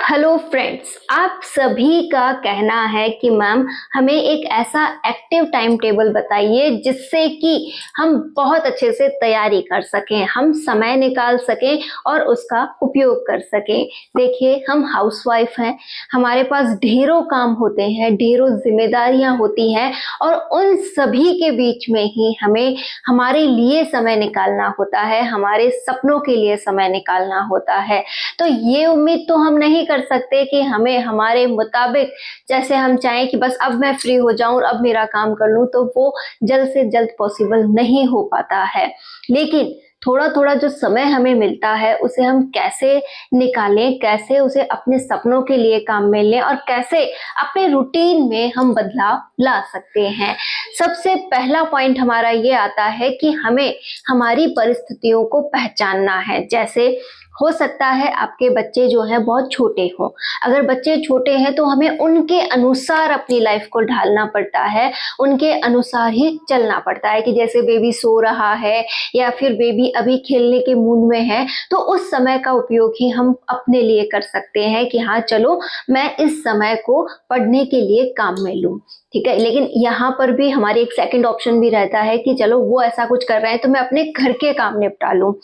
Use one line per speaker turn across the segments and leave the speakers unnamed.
Hello friends, आप सभी का कहना है कि मैम हमें एक ऐसा एक्टिव टाइम टेबल बताइए जिससे कि हम बहुत अच्छे से तैयारी कर सकें, हम समय निकाल सकें और उसका उपयोग कर सकें। देखिए, हम हाउसवाइफ हैं, हमारे पास ढेरों काम होते हैं, ढेरों जिम्मेदारियां होती हैं और उन सभी के बीच में ही हमें हमारे लिए समय निकालना होता है, हमारे सपनों के लिए समय निकालना होता है। तो ये उम्मीद तो हम नहीं कर सकते कि हमें हमारे मुताबिक जैसे हम चाहें कि बस अब मैं फ्री हो जाऊं और अब मेरा काम कर लूं, तो वो जल्द से जल्द पॉसिबल नहीं हो पाता है। लेकिन थोड़ा थोड़ा जो समय हमें मिलता है उसे हम कैसे निकालें, कैसे उसे अपने सपनों के लिए काम में लें और कैसे अपने रूटीन में हम बदलाव ला सकते हैं। सबसे पहला पॉइंट हमारा ये आता है कि हमें हमारी परिस्थितियों को पहचानना है। जैसे हो सकता है आपके बच्चे जो हैं बहुत छोटे हों, अगर बच्चे छोटे हैं तो हमें उनके अनुसार अपनी लाइफ को ढालना पड़ता है, उनके अनुसार ही चलना पड़ता है कि जैसे बेबी सो रहा है या फिर बेबी अभी खेलने के मूड में है, तो उस समय का उपयोग ही हम अपने लिए कर सकते हैं कि हाँ चलो मैं इस समय को पढ़ने के लिए काम में लूँ, ठीक है। लेकिन यहाँ पर भी हमारी एक सेकंड ऑप्शन भी रहता है कि चलो वो ऐसा कुछ कर रहे हैं तो मैं अपने घर के काम निपटा लूँ।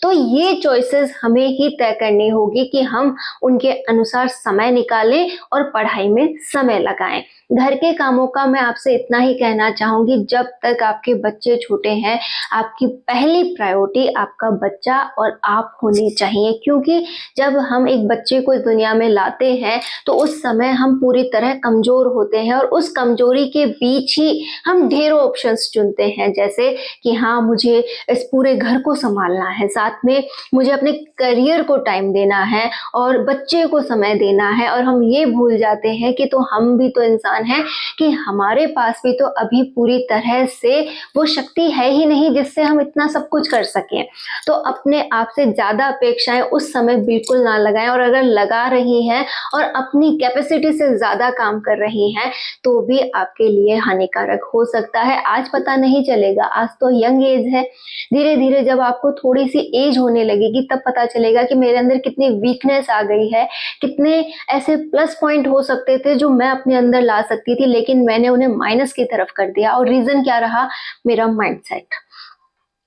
तो ये चॉइसेस हमें ही तय करनी होगी कि हम उनके अनुसार समय निकालें और पढ़ाई में समय लगाएं। घर के कामों का मैं आपसे इतना ही कहना चाहूंगी, जब तक आपके बच्चे छोटे हैं आपकी पहली प्रायोरिटी आपका बच्चा और आप होनी चाहिए, क्योंकि जब हम एक बच्चे को इस दुनिया में लाते हैं तो उस समय हम पूरी तरह कमजोर होते हैं और उस कमजोरी के बीच ही हम ढेरों ऑप्शंस चुनते हैं, जैसे कि हाँ मुझे इस पूरे घर को संभालना है, साथ में मुझे अपने करियर को टाइम देना है और बच्चे को समय देना है। और हम ये भूल जाते हैं कि तो हम भी तो इंसान हैं, कि हमारे पास भी तो अभी पूरी तरह से वो शक्ति है ही नहीं जिससे हम इतना सब कुछ कर सकें। तो अपने आप से ज्यादा अपेक्षाएं उस समय बिल्कुल ना लगाएं, और अगर लगा रही हैं और अपनी कैपेसिटी से ज्यादा काम कर रही हैं तो भी आपके लिए हानिकारक हो सकता है। आज पता नहीं चलेगा, आज तो यंग एज है, धीरे धीरे जब आपको थोड़ी सी एज होने लगेगी तब पता चलेगा कि मेरे अंदर कितनी वीकनेस आ गई है, कितने ऐसे प्लस पॉइंट हो सकते थे जो मैं अपने अंदर ला सकती थी, लेकिन मैंने उन्हें माइनस की तरफ कर दिया। और रीजन क्या रहा? मेरा माइंडसेट।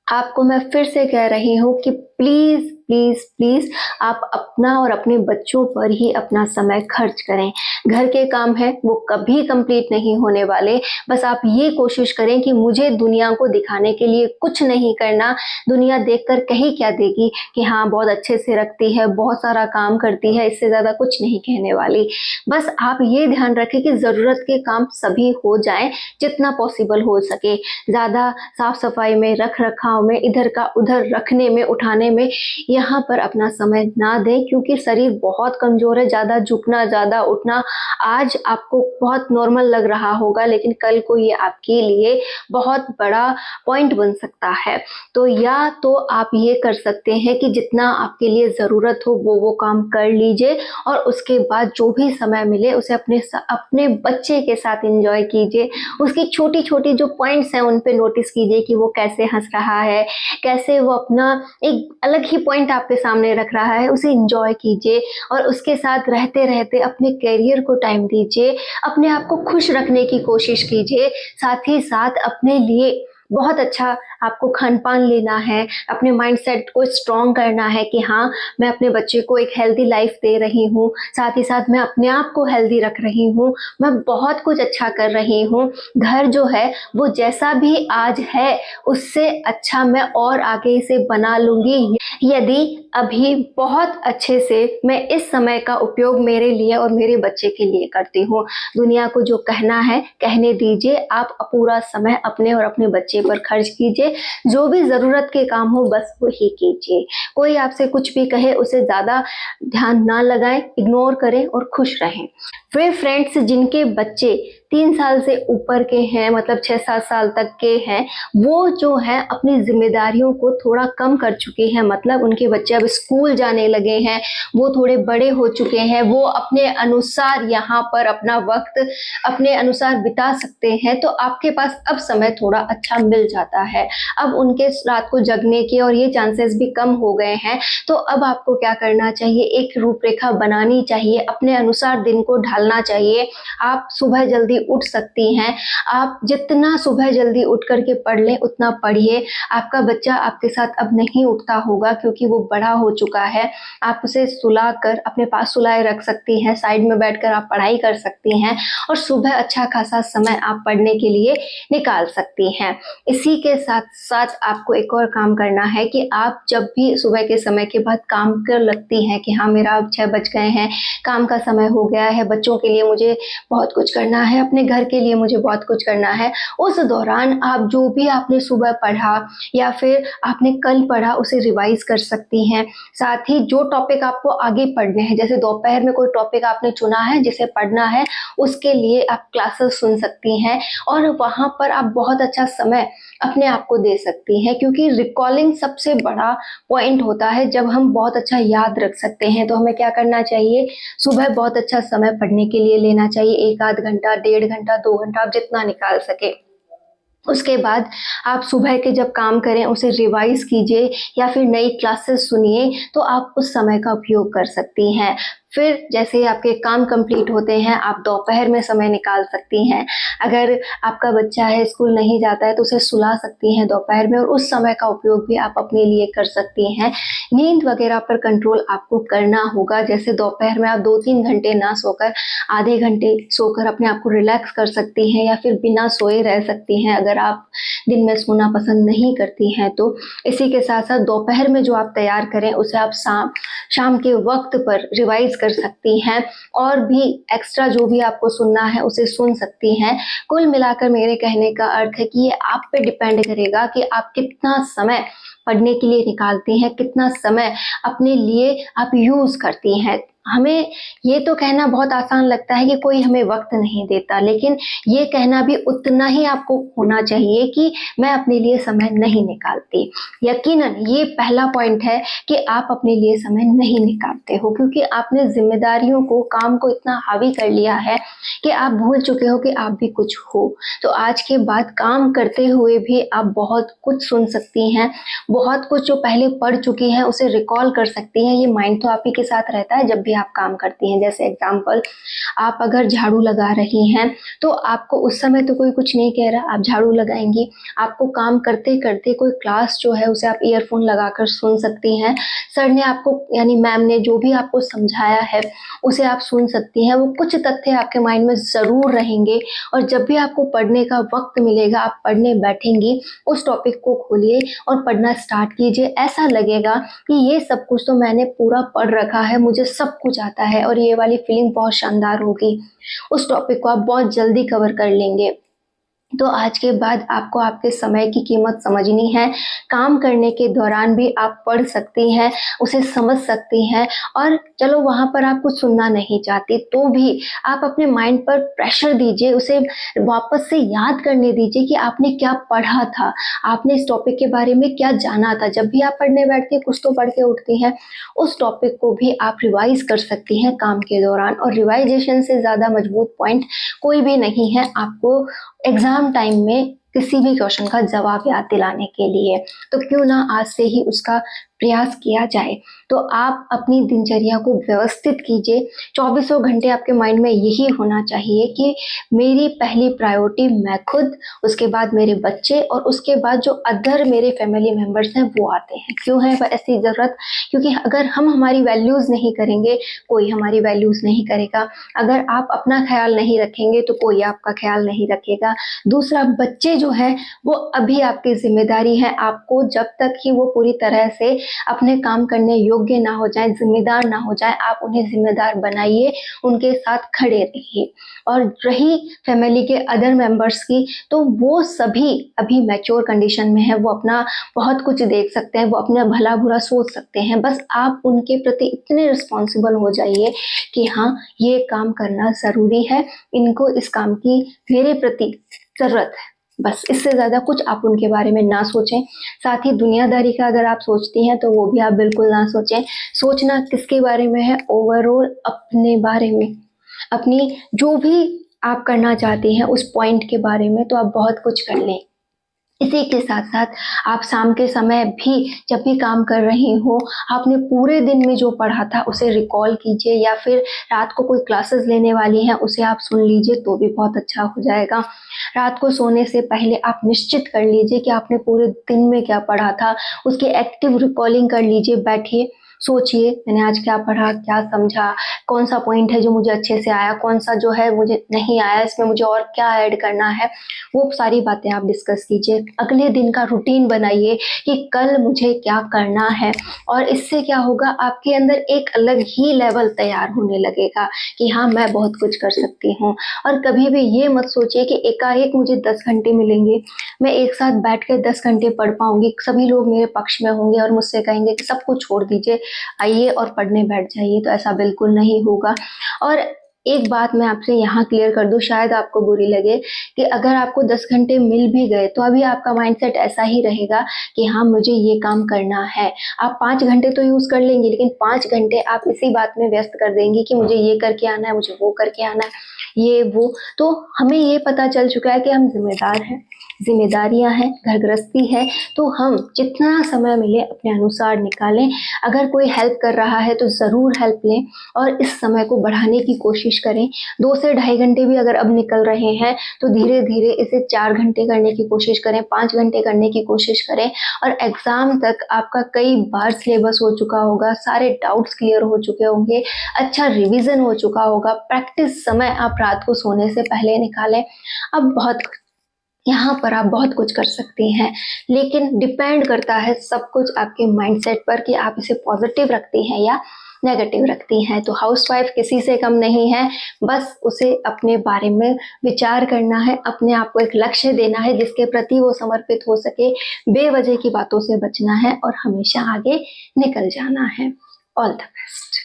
आपको मैं फिर से कह रही हूँ कि प्लीज प्लीज प्लीज आप अपना और अपने बच्चों पर ही अपना समय खर्च करें। घर के काम है वो कभी कंप्लीट नहीं होने वाले, बस आप ये कोशिश करें कि मुझे दुनिया को दिखाने के लिए कुछ नहीं करना। दुनिया देखकर कही क्या देगी कि हाँ बहुत अच्छे से रखती है, बहुत सारा काम करती है, इससे ज्यादा कुछ नहीं कहने वाली। बस आप ये ध्यान रखें कि जरूरत के काम सभी हो जाएं जितना पॉसिबल हो सके। ज्यादा साफ सफाई में, रख रखाव में, इधर का उधर रखने में, उठाने में यहाँ पर अपना समय ना दें, क्योंकि शरीर बहुत कमजोर है। ज्यादा झुकना, ज्यादा उठना आज आपको बहुत नॉर्मल लग रहा होगा, लेकिन कल को ये आपके लिए बहुत बड़ा पॉइंट बन सकता है। तो या तो आप ये कर सकते हैं कि जितना आपके लिए जरूरत हो वो काम कर लीजिए और उसके बाद जो भी समय मिले उसे अपने बच्चे के साथ एंजॉय कीजिए। उसकी छोटी छोटी जो पॉइंट्स हैं उन पे नोटिस कीजिए कि वो कैसे हंस रहा है, कैसे वो अपना एक अलग ही पॉइंट आपके सामने रख रहा है, उसे एंजॉय कीजिए। और उसके साथ रहते रहते अपने करियर को टाइम दीजिए, अपने आप को खुश रखने की कोशिश कीजिए। साथ ही साथ अपने लिए बहुत अच्छा आपको खान पान लेना है, अपने माइंडसेट को स्ट्रॉन्ग करना है कि हाँ मैं अपने बच्चे को एक हेल्दी लाइफ दे रही हूँ, साथ ही साथ मैं अपने आप को हेल्दी रख रही हूँ, मैं बहुत कुछ अच्छा कर रही हूँ। घर जो है वो जैसा भी आज है उससे अच्छा मैं और आगे इसे बना लूंगी, यदि अभी बहुत अच्छे से मैं इस समय का उपयोग मेरे लिए और मेरे बच्चे के लिए करती हूँ। दुनिया को जो कहना है कहने दीजिए, आप पूरा समय अपने और अपने बच्चे पर खर्च कीजिए। जो भी जरूरत के काम हो बस वही कीजिए। कोई आपसे कुछ भी कहे उसे ज्यादा ध्यान ना लगाएं, इग्नोर करें और खुश रहें। वे फ्रेंड्स जिनके बच्चे 3 साल से ऊपर के हैं, मतलब 6-7 साल तक के हैं, वो जो है अपनी जिम्मेदारियों को थोड़ा कम कर चुके हैं, मतलब उनके बच्चे अब स्कूल जाने लगे हैं, वो थोड़े बड़े हो चुके हैं, वो अपने अनुसार यहाँ पर अपना वक्त अपने अनुसार बिता सकते हैं। तो आपके पास अब समय थोड़ा अच्छा मिल जाता है। अब उनके रात को जगने के और ये चांसेस भी कम हो गए हैं। तो अब आपको क्या करना चाहिए, एक रूपरेखा बनानी चाहिए, अपने अनुसार दिन को ढालना चाहिए। आप सुबह जल्दी उठ सकती हैं, आप जितना सुबह जल्दी उठ करके पढ़ लें उतना पढ़िए। आपका बच्चा आपके साथ अब नहीं उठता होगा क्योंकि वो बड़ा हो चुका है। आप उसे सुलाकर अपने पास सुलाए रख सकती हैं, साइड में बैठकर आप पढ़ाई कर सकती हैं और सुबह अच्छा खासा समय आप पढ़ने के लिए निकाल सकती हैं। इसी के साथ साथ आपको एक और काम करना है कि आप जब भी सुबह के समय के बाद काम कर लगती हैं कि हाँ मेरा अब 6 बज गए हैं, काम का समय हो गया है, बच्चों के लिए मुझे बहुत कुछ करना है, अपने घर के लिए मुझे बहुत कुछ करना है, उस दौरान आप जो भी आपने सुबह पढ़ा या फिर आपने कल पढ़ा उसे रिवाइज कर सकती हैं। साथ ही जो टॉपिक आपको आगे पढ़ने हैं, जैसे दोपहर में कोई टॉपिक आपने चुना है जिसे पढ़ना है, उसके लिए आप क्लासेस सुन सकती हैं और वहाँ पर आप बहुत अच्छा समय अपने आप को दे सकती हैं, क्योंकि रिकॉलिंग सबसे बड़ा पॉइंट होता है। जब हम बहुत अच्छा याद रख सकते हैं तो हमें क्या करना चाहिए, सुबह बहुत अच्छा समय पढ़ने के लिए लेना चाहिए, 1 आध घंटा, 1.5 घंटा, 2 घंटा, आप जितना निकाल सके। उसके बाद आप सुबह के जब काम करें उसे रिवाइज कीजिए या फिर नई क्लासेस सुनिए, तो आप उस समय का उपयोग कर सकती हैं। फिर जैसे ही आपके काम कंप्लीट होते हैं आप दोपहर में समय निकाल सकती हैं। अगर आपका बच्चा है, स्कूल नहीं जाता है, तो उसे सुला सकती हैं दोपहर में और उस समय का उपयोग भी आप अपने लिए कर सकती हैं। नींद वगैरह पर कंट्रोल आपको करना होगा, जैसे दोपहर में आप 2-3 घंटे ना सोकर आधे घंटे सोकर अपने आप को रिलैक्स कर सकती हैं या फिर बिना सोए रह सकती हैं अगर आप दिन में सोना पसंद नहीं करती हैं तो। इसी के साथ साथ दोपहर में जो आप तैयार करें उसे आप शाम के वक्त पर रिवाइज कर सकती हैं और भी एक्स्ट्रा जो भी आपको सुनना है उसे सुन सकती हैं। कुल मिलाकर मेरे कहने का अर्थ है कि ये आप पे डिपेंड करेगा कि आप कितना समय पढ़ने के लिए निकालती हैं, कितना समय अपने लिए आप यूज करती हैं। हमें ये तो कहना बहुत आसान लगता है कि कोई हमें वक्त नहीं देता, लेकिन ये कहना भी उतना ही आपको होना चाहिए कि मैं अपने लिए समय नहीं निकालती। यकीनन ये पहला पॉइंट है कि आप अपने लिए समय नहीं निकालते हो, क्योंकि आपने जिम्मेदारियों को, काम को इतना हावी कर लिया है कि आप भूल चुके हो कि आप भी कुछ हो। तो आज के बाद काम करते हुए भी आप बहुत कुछ सुन सकती हैं, बहुत कुछ जो पहले पढ़ चुकी हैं उसे रिकॉल कर सकती हैं। ये माइंड तो आप ही के साथ रहता है जब भी आप काम करती हैं। जैसे एग्जाम्पल, आप अगर झाड़ू लगा रही हैं तो आपको उस समय तो कोई कुछ नहीं कह रहा, आप झाड़ू लगाएंगी। आपको काम करते करते कोई क्लास जो है उसे आप ईयरफोन लगाकर सुन सकती हैं। सर ने आपको, यानी मैम ने जो भी आपको समझाया है उसे आप सुन सकती हैं। वो कुछ तथ्य आपके माइंड में ज़रूर रहेंगे और जब भी आपको पढ़ने का वक्त मिलेगा, आप पढ़ने बैठेंगी, उस टॉपिक को खोलिए और पढ़ना स्टार्ट कीजिए। ऐसा लगेगा कि ये सब कुछ तो मैंने पूरा पढ़ रखा है, मुझे सब कुछ आता है और ये वाली फीलिंग बहुत शानदार होगी। उस टॉपिक को आप बहुत जल्दी कवर कर लेंगे। तो आज के बाद आपको आपके समय की कीमत समझनी है। काम करने के दौरान भी आप पढ़ सकती हैं, उसे समझ सकती हैं और चलो वहाँ पर आप कुछ सुनना नहीं चाहती तो भी आप अपने माइंड पर प्रेशर दीजिए, उसे वापस से याद करने दीजिए कि आपने क्या पढ़ा था, आपने इस टॉपिक के बारे में क्या जाना था। जब भी आप पढ़ने बैठती हैं, कुछ तो पढ़ के उठती हैं, उस टॉपिक को भी आप रिवाइज कर सकती हैं काम के दौरान। और रिवाइजेशन से ज़्यादा मजबूत पॉइंट कोई भी नहीं है आपको एग्जाम टाइम में किसी भी क्वेश्चन का जवाब याद दिलाने के लिए। तो क्यों ना आज से ही उसका प्रयास किया जाए। तो आप अपनी दिनचर्या को व्यवस्थित कीजिए। 24 घंटे आपके माइंड में यही होना चाहिए कि मेरी पहली प्रायोरिटी मैं खुद, उसके बाद मेरे बच्चे और उसके बाद जो अदर मेरे फैमिली मेम्बर्स हैं वो आते हैं। क्यों है ऐसी ज़रूरत? क्योंकि अगर हम हमारी वैल्यूज़ नहीं करेंगे, कोई हमारी वैल्यूज़ नहीं करेगा। अगर आप अपना ख्याल नहीं रखेंगे तो कोई आपका ख्याल नहीं रखेगा। दूसरा, बच्चे जो है वो अभी आपकी जिम्मेदारी है। आपको जब तक कि वो पूरी तरह से अपने काम करने योग्य ना हो जाए, जिम्मेदार ना हो जाए, आप उन्हें जिम्मेदार बनाइए, उनके साथ खड़े रहिए। और रही फैमिली के अदर मेंबर्स की, तो वो सभी अभी मैच्योर कंडीशन में है, वो अपना बहुत कुछ देख सकते हैं, वो अपना भला बुरा सोच सकते हैं। बस आप उनके प्रति इतने रिस्पॉन्सिबल हो जाइए कि हाँ, ये काम करना ज़रूरी है, इनको इस काम की मेरे प्रति ज़रूरत है। बस इससे ज़्यादा कुछ आप उनके बारे में ना सोचें। साथ ही दुनियादारी का अगर आप सोचती हैं तो वो भी आप बिल्कुल ना सोचें। सोचना किसके बारे में है? ओवरऑल अपने बारे में। अपनी जो भी आप करना चाहती हैं उस पॉइंट के बारे में तो आप बहुत कुछ कर लें। इसी के साथ-साथ आप शाम के समय भी जब भी काम कर रही हो, आपने पूरे दिन में जो पढ़ा था उसे रिकॉल कीजिए, या फिर रात को कोई क्लासेस लेने वाली हैं उसे आप सुन लीजिए तो भी बहुत अच्छा हो जाएगा। रात को सोने से पहले आप निश्चित कर लीजिए कि आपने पूरे दिन में क्या पढ़ा था, उसकी एक्टिव रिकॉलिंग कर लीजिए, बैठिए, सोचिए मैंने आज क्या पढ़ा, क्या समझा, कौन-सा पॉइंट है जो मुझे अच्छे से आया, कौन-सा जो है मुझे नहीं आया, इसमें मुझे और क्या ऐड करना है, वो सारी बातें आप डिस्कस कीजिए। अगले दिन का रूटीन बनाइए कि कल मुझे क्या करना है, और इससे क्या होगा, आपके अंदर एक अलग ही लेवल तैयार होने लगेगा कि हाँ, मैं बहुत कुछ कर सकती हूँ। और कभी भी ये मत सोचिए कि एकाएक मुझे 10 घंटे मिलेंगे, मैं एक साथ बैठ के 10 घंटे पढ़ पाऊँगी, सभी लोग मेरे पक्ष में होंगे और मुझसे कहेंगे कि सब कुछ छोड़ दीजिए, आइए और पढ़ने बैठ जाइए, तो ऐसा बिल्कुल नहीं होगा। और एक बात मैं आपसे यहाँ क्लियर कर दूँ, शायद आपको बुरी लगे, कि अगर आपको 10 घंटे मिल भी गए तो अभी आपका माइंडसेट ऐसा ही रहेगा कि हाँ, मुझे ये काम करना है। आप 5 घंटे तो यूज़ कर लेंगे, लेकिन 5 घंटे आप इसी बात में व्यस्त कर देंगी कि मुझे ये करके आना है, मुझे वो करके आना है, ये वो। तो हमें ये पता चल चुका है कि हम ज़िम्मेदार हैं, ज़िम्मेदारियाँ हैं, घर गृहस्थी है, तो हम जितना समय मिले अपने अनुसार निकालें। अगर कोई हेल्प कर रहा है तो ज़रूर हेल्प लें और इस समय को बढ़ाने की कोशिश करें। 2 से ढाई घंटे भी अगर अब निकल रहे हैं तो धीरे-धीरे इसे 4 घंटे करने की कोशिश करें, 5 घंटे करने की कोशिश करें, और एग्ज़ाम तक आपका कई बार सिलेबस हो चुका होगा, सारे डाउट्स क्लियर हो चुके होंगे, अच्छा रिवीजन हो चुका होगा। प्रैक्टिस समय आप रात को सोने से पहले निकालें। अब बहुत यहाँ पर आप बहुत कुछ कर सकती हैं, लेकिन डिपेंड करता है सब कुछ आपके माइंडसेट पर कि आप इसे पॉजिटिव रखती हैं या नेगेटिव रखती हैं। तो हाउसवाइफ किसी से कम नहीं है, बस उसे अपने बारे में विचार करना है, अपने आप को एक लक्ष्य देना है जिसके प्रति वो समर्पित हो सके, बेवजह की बातों से बचना है और हमेशा आगे निकल जाना है। All the best.